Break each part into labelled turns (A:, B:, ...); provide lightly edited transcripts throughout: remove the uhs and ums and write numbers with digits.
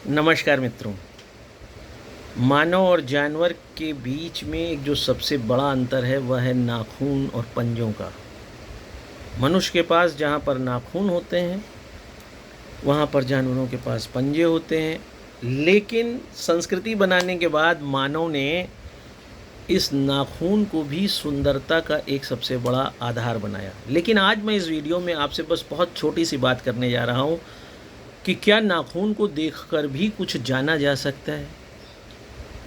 A: नमस्कार मित्रों। मानव और जानवर के बीच में एक जो सबसे बड़ा अंतर है वह है नाखून और पंजों का। मनुष्य के पास जहाँ पर नाखून होते हैं वहाँ पर जानवरों के पास पंजे होते हैं, लेकिन संस्कृति बनाने के बाद मानव ने इस नाखून को भी सुंदरता का एक सबसे बड़ा आधार बनाया। लेकिन आज मैं इस वीडियो में आपसे बस बहुत छोटी सी बात करने जा रहा हूँ कि क्या नाखून को देखकर भी कुछ जाना जा सकता है,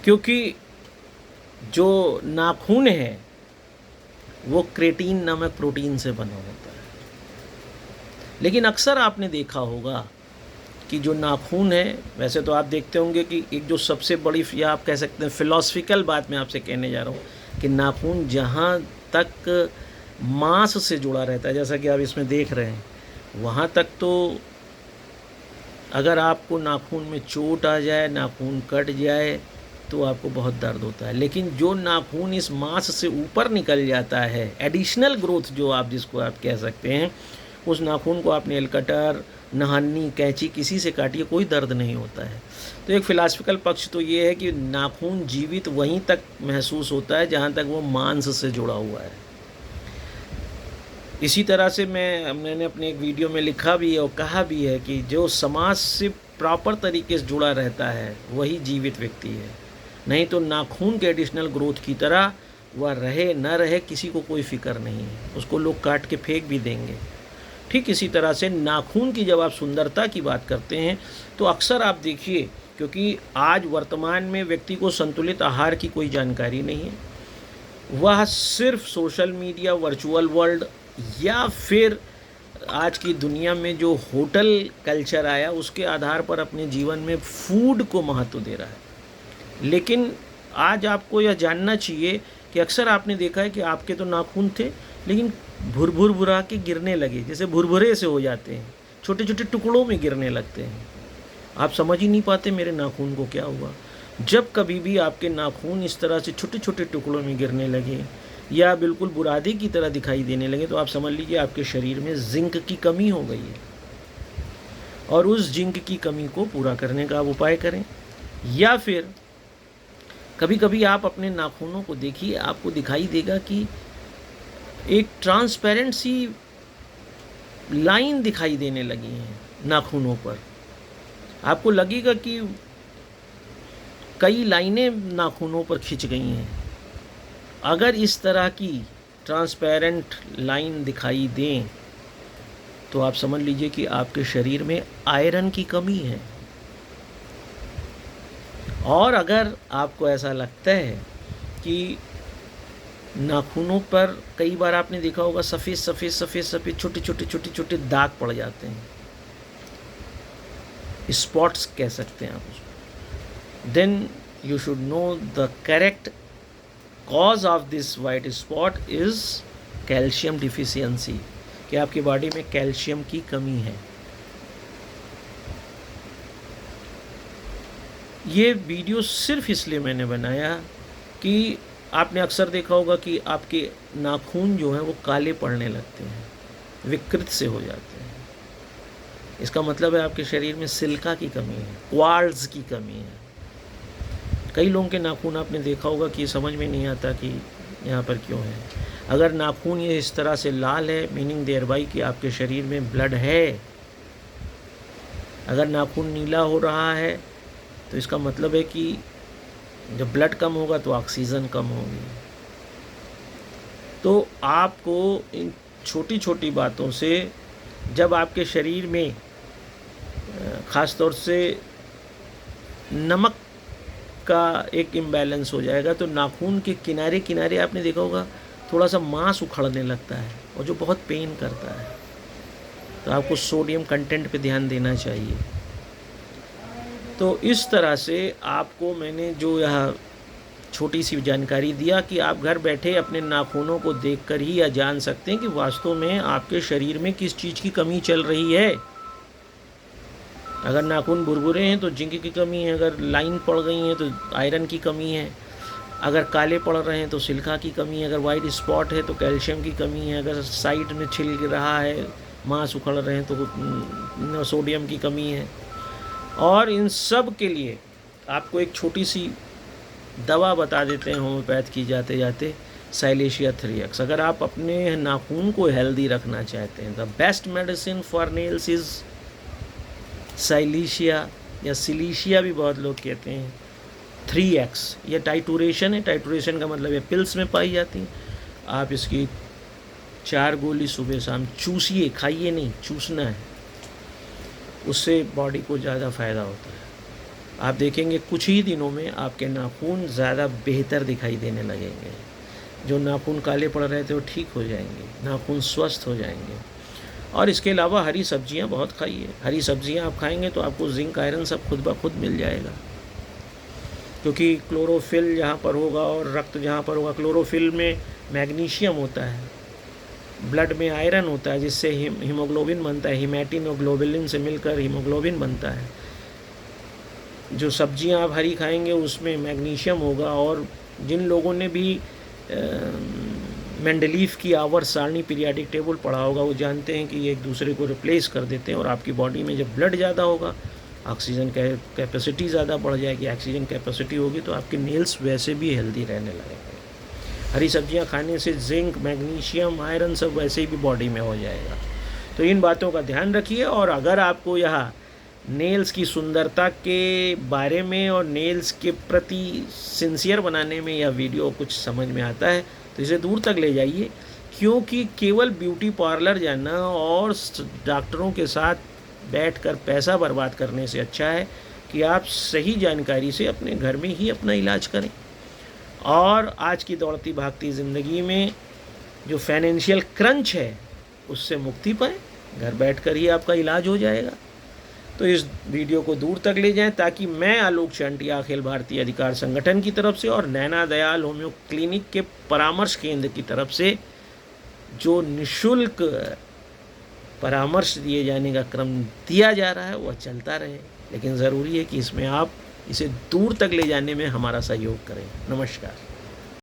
A: क्योंकि जो नाखून है वो क्रेटीन नामक प्रोटीन से बना होता है। लेकिन अक्सर आपने देखा होगा कि जो नाखून है, वैसे तो आप देखते होंगे कि एक जो सबसे बड़ी या आप कह सकते हैं फिलॉसफिकल बात मैं आपसे कहने जा रहा हूँ कि नाखून जहाँ तक मांस से जुड़ा रहता है, जैसा कि आप इसमें देख रहे हैं, वहाँ तक तो अगर आपको नाखून में चोट आ जाए, नाखून कट जाए तो आपको बहुत दर्द होता है। लेकिन जो नाखून इस मांस से ऊपर निकल जाता है, एडिशनल ग्रोथ जो आप जिसको आप कह सकते हैं, उस नाखून को आप नेल कटर, नहानी, कैंची किसी से काटिए, कोई दर्द नहीं होता है। तो एक फिलॉसफिकल पक्ष तो ये है कि नाखून जीवित वहीं तक महसूस होता है जहाँ तक वो मांस से जुड़ा हुआ है। इसी तरह से मैंने अपने एक वीडियो में लिखा भी है और कहा भी है कि जो समाज से प्रॉपर तरीके से जुड़ा रहता है वही जीवित व्यक्ति है। नहीं तो नाखून के एडिशनल ग्रोथ की तरह वह रहे न रहे किसी को कोई फिक्र नहीं है, उसको लोग काट के फेंक भी देंगे। ठीक इसी तरह से नाखून की जब आप सुंदरता की बात करते हैं तो अक्सर आप देखिए, क्योंकि आज वर्तमान में व्यक्ति को संतुलित आहार की कोई जानकारी नहीं है, वह सिर्फ सोशल मीडिया, वर्चुअल वर्ल्ड या फिर आज की दुनिया में जो होटल कल्चर आया उसके आधार पर अपने जीवन में फूड को महत्व दे रहा है। लेकिन आज आपको यह जानना चाहिए कि अक्सर आपने देखा है कि आपके तो नाखून थे लेकिन भुरभुर भुरा के गिरने लगे, जैसे भुरभुरे से हो जाते हैं, छोटे छोटे टुकड़ों में गिरने लगते हैं। आप समझ ही नहीं पाते मेरे नाखून को क्या हुआ। जब कभी भी आपके नाखून इस तरह से छोटे छोटे टुकड़ों में गिरने लगे या बिल्कुल बुरादे की तरह दिखाई देने लगे तो आप समझ लीजिए आपके शरीर में जिंक की कमी हो गई है, और उस जिंक की कमी को पूरा करने का आप उपाय करें। या फिर कभी कभी आप अपने नाखूनों को देखिए, आपको दिखाई देगा कि एक ट्रांसपेरेंट सी लाइन दिखाई देने लगी है नाखूनों पर। आपको लगेगा कि कई लाइनें नाखूनों पर खिंच गई हैं। अगर इस तरह की ट्रांसपेरेंट लाइन दिखाई दें तो आप समझ लीजिए कि आपके शरीर में आयरन की कमी है। और अगर आपको ऐसा लगता है कि नाखूनों पर कई बार आपने देखा होगा सफ़ेद सफ़ेद सफ़ेद सफ़ेद छोटे छोटे दाग पड़ जाते हैं, स्पॉट्स कह सकते हैं आप उसको, then you should know the correct cause of this white spot is calcium deficiency, कि आपकी बॉडी में कैल्शियम की कमी है। ये वीडियो सिर्फ इसलिए मैंने बनाया कि आपने अक्सर देखा होगा कि आपके नाखून जो हैं वो काले पड़ने लगते हैं, विकृत से हो जाते हैं। इसका मतलब है आपके शरीर में सिलिका की कमी है, क्वार्ट्ज की कमी है। कई लोगों के नाखून आपने देखा होगा कि समझ में नहीं आता कि यहाँ पर क्यों है। अगर नाखून ये इस तरह से लाल है, मीनिंग देयर बाई कि आपके शरीर में ब्लड है। अगर नाखून नीला हो रहा है तो इसका मतलब है कि जब ब्लड कम होगा तो ऑक्सीजन कम होगी। तो आपको इन छोटी छोटी बातों से, जब आपके शरीर में ख़ास तौर से नमक का एक इम्बैलेंस हो जाएगा तो नाखून के किनारे किनारे आपने देखा होगा थोड़ा सा मांस उखड़ने लगता है और जो बहुत पेन करता है। तो आपको सोडियम कंटेंट पे ध्यान देना चाहिए। तो इस तरह से आपको मैंने जो यह छोटी सी जानकारी दिया कि आप घर बैठे अपने नाखूनों को देखकर ही यह जान सकते हैं कि वास्तव में आपके शरीर में किस चीज़ की कमी चल रही है। अगर नाखून भुरभुरे हैं तो जिंक की कमी है, अगर लाइन पड़ गई है तो आयरन की कमी है, अगर काले पड़ रहे हैं तो सिलिका की कमी है, अगर वाइट स्पॉट है तो कैल्शियम की कमी है, अगर साइड में छिल रहा है, मांस उखड़ रहे हैं तो सोडियम की कमी है। और इन सब के लिए आपको एक छोटी सी दवा बता देते हैं होम्योपैथ की जाते जाते, साइलेशिया 3x। अगर आप अपने नाखून को हेल्दी रखना चाहते हैं, the best medicine for nails is silicea, या सिलीशिया भी बहुत लोग कहते हैं, 3x। ये टाइटूरेशन है, टाइटूरेशन का मतलब ये पिल्स में पाई जाती हैं। आप इसकी 4 गोली सुबह शाम चूसिए, खाइए नहीं, चूसना है, उससे बॉडी को ज़्यादा फ़ायदा होता है। आप देखेंगे कुछ ही दिनों में आपके नाखून ज़्यादा बेहतर दिखाई देने लगेंगे। जो नाखून काले पड़ रहे थे वो ठीक हो जाएंगे, नाखून स्वस्थ हो जाएंगे। और इसके अलावा हरी सब्जियां बहुत खाइए। हरी सब्जियां आप खाएंगे तो आपको जिंक आयरन सब खुद ब खुद मिल जाएगा, क्योंकि क्लोरोफिल जहाँ पर होगा और रक्त जहाँ पर होगा, क्लोरोफिल में मैग्नीशियम होता है, ब्लड में आयरन होता है, जिससे हीमोग्लोबिन बनता है। हीमेटिन और ग्लोबुलिन से मिलकर हीमोग्लोबिन बनता है। जो सब्जियां आप हरी खाएंगे उसमें मैग्नीशियम होगा। और जिन लोगों ने भी मेंडलीफ की आवर्त सारणी पीरियाडिक टेबल पढ़ा होगा, वो जानते हैं कि ये एक दूसरे को रिप्लेस कर देते हैं। और आपकी बॉडी में जब ब्लड ज़्यादा होगा, ऑक्सीजन कैपेसिटी ज़्यादा बढ़ जाएगी, ऑक्सीजन कैपेसिटी होगी तो आपके नेल्स वैसे भी हेल्दी रहने लगेंगे। हरी सब्जियां खाने से जिंक, मैग्नीशियम, आयरन सब वैसे भी बॉडी में हो जाएगा। तो इन बातों का ध्यान रखिए। और अगर आपको यह नेल्स की सुंदरता के बारे में और नेल्स के प्रति सिंसियर बनाने में यह वीडियो कुछ समझ में आता है तो इसे दूर तक ले जाइए, क्योंकि केवल ब्यूटी पार्लर जाना और डॉक्टरों के साथ बैठकर पैसा बर्बाद करने से अच्छा है कि आप सही जानकारी से अपने घर में ही अपना इलाज करें। और आज की दौड़ती भागती ज़िंदगी में जो फाइनेंशियल क्रंच है उससे मुक्ति पाएँ, घर बैठकर ही आपका इलाज हो जाएगा। तो इस वीडियो को दूर तक ले जाएं, ताकि मैं आलोक चंटिया अखिल भारतीय अधिकार संगठन की तरफ से और नैना दयाल होम्यो क्लिनिक के परामर्श केंद्र की तरफ से जो निःशुल्क परामर्श दिए जाने का क्रम दिया जा रहा है वह चलता रहे। लेकिन ज़रूरी है कि इसमें आप इसे दूर तक ले जाने में हमारा सहयोग करें। नमस्कार।